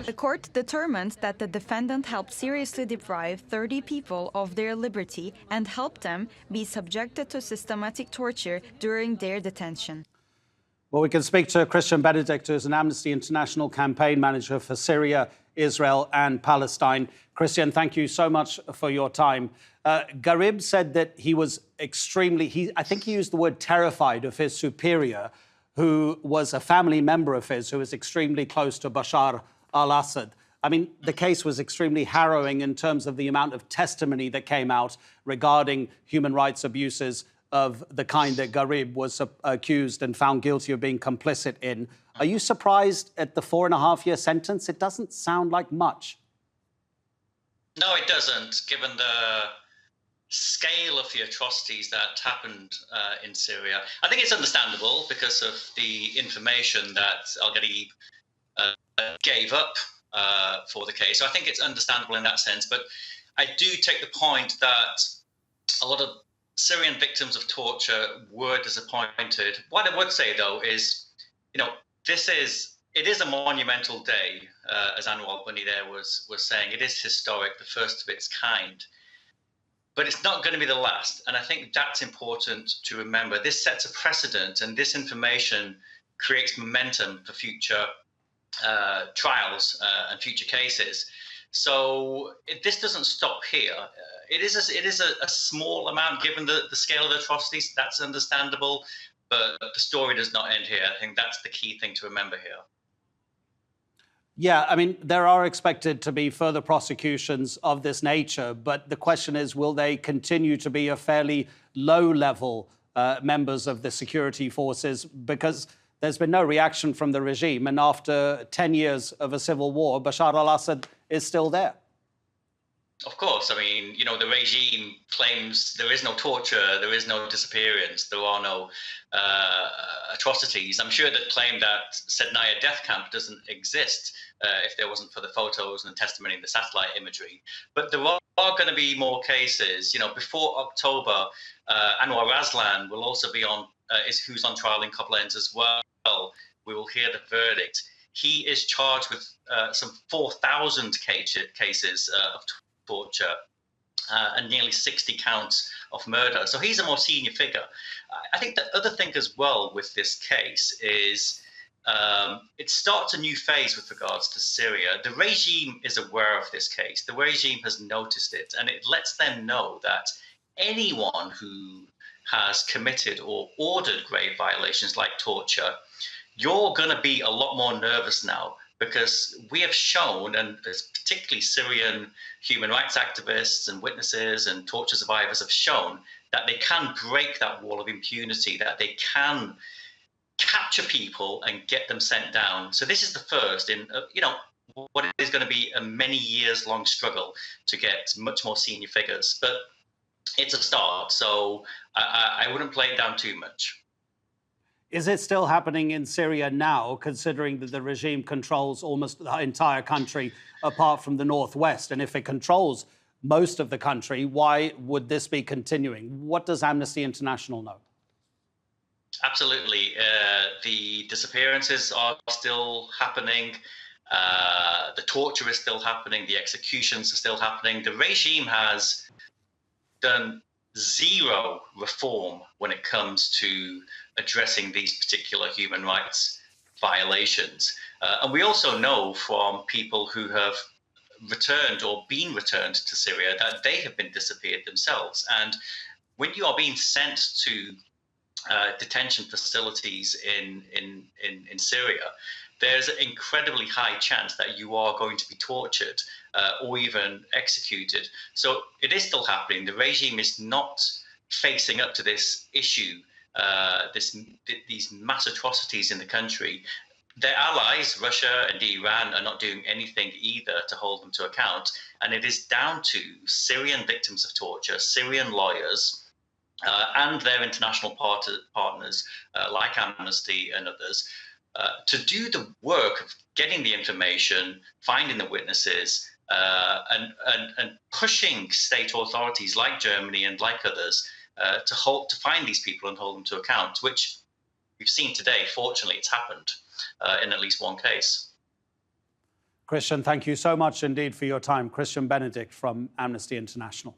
The court determined that the defendant helped seriously deprive 30 people of their liberty and helped them be subjected to systematic torture during their detention. Well, we can speak to Christian Benedict, who's an Amnesty International campaign manager for Syria, Israel and Palestine. Christian, thank you so much for your time. Gharib said that he was I think he used the word terrified of his superior, who was a family member of his, who was extremely close to Bashar al-Assad. I mean, the case was extremely harrowing in terms of the amount of testimony that came out regarding human rights abuses of the kind that Gharib was accused and found guilty of being complicit in. Are you surprised at the 4.5-year sentence? It doesn't sound like much. No, it doesn't, given the scale of the atrocities that happened in Syria. I think it's understandable because of the information that al-Gharib gave up for the case. So I think it's understandable in that sense. But I do take the point that a lot of Syrian victims of torture were disappointed. What I would say, though, is, it is a monumental day, as Anwar Bunny there was saying. It is historic, the first of its kind. But it's not going to be the last. And I think that's important to remember. This sets a precedent, and this information creates momentum for future trials and future cases. So this doesn't stop here. It is a small amount given the scale of the atrocities. That's understandable, but the story does not end here. I think that's the key thing to remember here. Yeah, I mean, there are expected to be further prosecutions of this nature, but the question is, will they continue to be a fairly low-level members of the security forces? Because there's been no reaction from the regime, and after 10 years of a civil war, Bashar al-Assad is still there. Of course. I mean, the regime claims there is no torture, there is no disappearance, there are no atrocities. I'm sure they'd claim that Sednaya death camp doesn't exist if there wasn't for the photos and the testimony and the satellite imagery. But there are going to be more cases. Before October, Anwar Raslan will also be who's on trial in Koblenz as well. We will hear the verdict. He is charged with some 4,000 cases of torture and nearly 60 counts of murder. So he's a more senior figure. I think the other thing as well with this case is it starts a new phase with regards to Syria. The regime is aware of this case. The regime has noticed it, and it lets them know that anyone who has committed or ordered grave violations like torture, you're going to be a lot more nervous now, because we have shown, and particularly Syrian human rights activists and witnesses and torture survivors have shown, that they can break that wall of impunity, that they can capture people and get them sent down. So this is the first in, what is going to be a many years long struggle to get much more senior figures. But it's a start, so I wouldn't play it down too much. Is it still happening in Syria now, considering that the regime controls almost the entire country apart from the northwest? And if it controls most of the country, why would this be continuing? What does Amnesty International know? Absolutely. The disappearances are still happening. The torture is still happening. The executions are still happening. The regime has done zero reform when it comes to addressing these particular human rights violations. And we also know from people who have returned or been returned to Syria that they have been disappeared themselves. And when you are being sent to detention facilities in Syria, there's an incredibly high chance that you are going to be tortured or even executed. So it is still happening. The regime is not facing up to this issue, these mass atrocities in the country. Their allies, Russia and Iran, are not doing anything either to hold them to account. And it is down to Syrian victims of torture, Syrian lawyers, and their international partners like Amnesty and others, to do the work of getting the information, finding the witnesses, and pushing state authorities like Germany and like others to find these people and hold them to account, which we've seen today. Fortunately, it's happened in at least one case. Christian, thank you so much indeed for your time. Christian Benedict from Amnesty International.